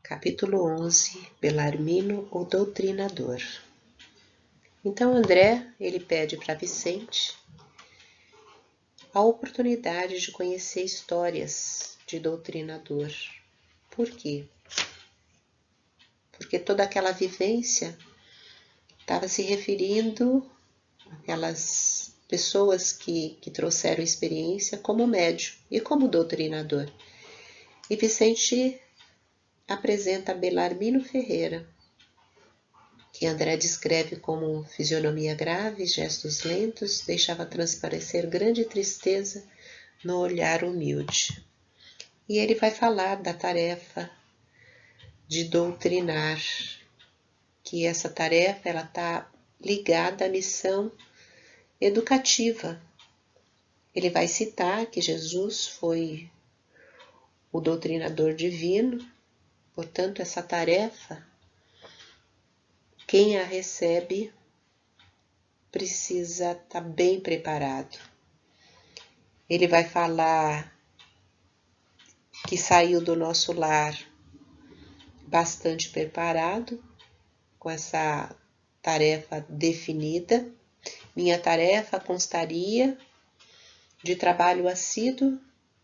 Capítulo 11, Belarmino, o doutrinador. Então André, ele pede para Vicente a oportunidade de conhecer histórias de doutrinador. Por quê? Porque toda aquela vivência estava se referindo àquelas pessoas que trouxeram experiência como médium e como doutrinador. E Vicente apresenta Belarmino Ferreira, que André descreve como fisionomia grave, gestos lentos, deixava transparecer grande tristeza no olhar humilde. E ele vai falar da tarefa de doutrinar, que essa tarefa ela está ligada à missão educativa. Ele vai citar que Jesus foi o doutrinador divino, portanto essa tarefa, quem a recebe precisa estar bem preparado. Ele vai falar que saiu do nosso lar bastante preparado, com essa tarefa definida. Minha tarefa constaria de trabalho assíduo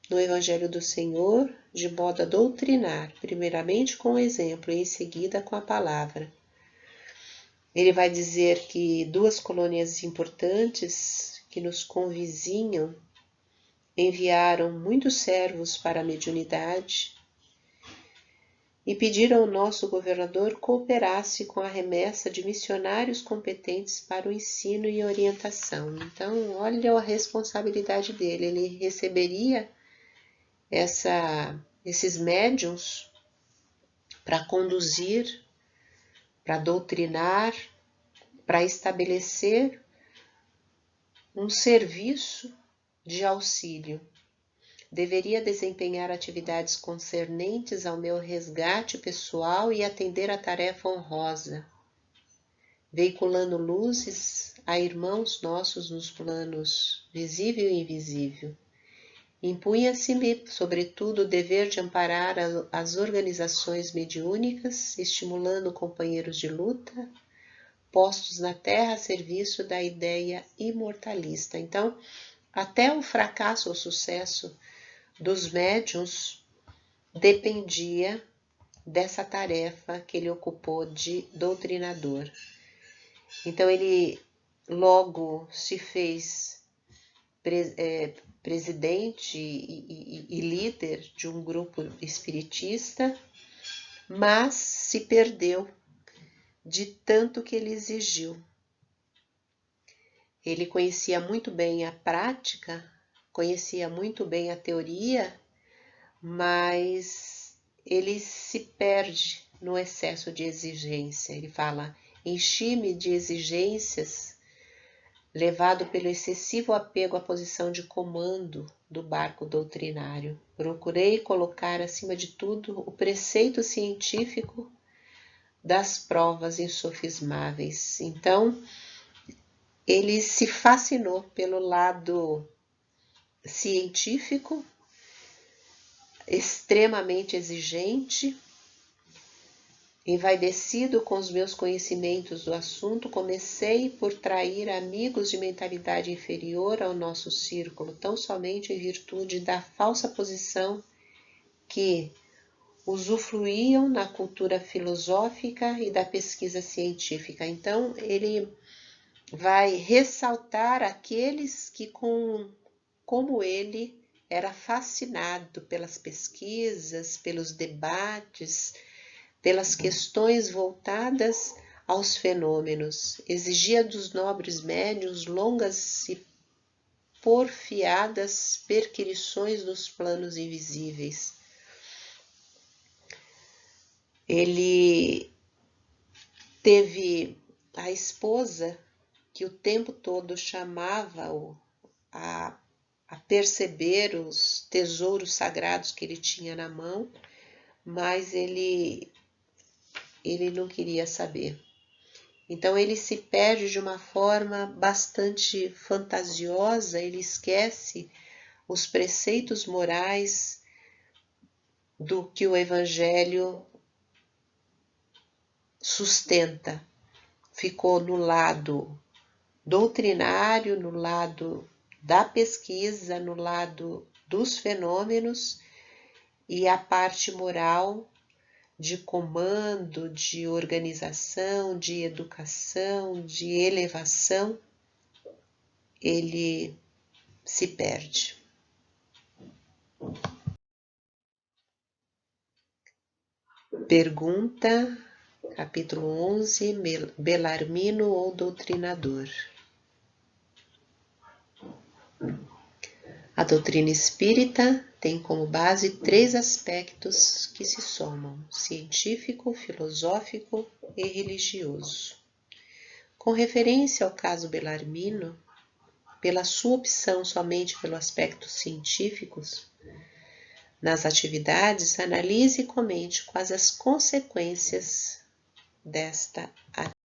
no Evangelho do Senhor, de modo a doutrinar, primeiramente com o exemplo e em seguida com a palavra. Ele vai dizer que duas colônias importantes que nos convizinham enviaram muitos servos para a mediunidade e pediram ao nosso governador cooperasse com a remessa de missionários competentes para o ensino e orientação. Então, olha a responsabilidade dele. Ele receberia esses médiuns para conduzir, para doutrinar, para estabelecer um serviço de auxílio. Deveria desempenhar atividades concernentes ao meu resgate pessoal e atender à tarefa honrosa, veiculando luzes a irmãos nossos nos planos visível e invisível. Impunha-se-me, sobretudo, o dever de amparar as organizações mediúnicas, estimulando companheiros de luta, postos na terra a serviço da ideia imortalista. Então, até o fracasso ou sucesso dos médiuns dependia dessa tarefa que ele ocupou de doutrinador. Então ele logo se fez presidente e líder de um grupo espiritista, mas se perdeu de tanto que ele exigiu. Ele conhecia muito bem a prática, conhecia muito bem a teoria, mas ele se perde no excesso de exigência. Ele fala, enchi-me de exigências, levado pelo excessivo apego à posição de comando do barco doutrinário. Procurei colocar, acima de tudo, o preceito científico das provas insofismáveis. Então, ele se fascinou pelo lado científico, extremamente exigente, envaidecido com os meus conhecimentos do assunto, comecei por trair amigos de mentalidade inferior ao nosso círculo, tão somente em virtude da falsa posição que usufruíam na cultura filosófica e da pesquisa científica. Então, ele vai ressaltar aqueles que, como ele, era fascinado pelas pesquisas, pelos debates, pelas questões voltadas aos fenômenos. Exigia dos nobres médiuns longas e porfiadas perquirições dos planos invisíveis. Ele teve a esposa que o tempo todo chamava-o a perceber os tesouros sagrados que ele tinha na mão, mas ele não queria saber. Então ele se perde de uma forma bastante fantasiosa, ele esquece os preceitos morais do que o Evangelho sustenta, ficou no lado doutrinário, no lado da pesquisa, no lado dos fenômenos, e a parte moral de comando, de organização, de educação, de elevação, ele se perde. Pergunta, capítulo 11, Belarmino ou doutrinador? A doutrina espírita tem como base 3 aspectos que se somam: científico, filosófico e religioso. Com referência ao caso Belarmino, pela sua opção somente pelo aspecto científico, nas atividades, analise e comente quais as consequências desta atividade.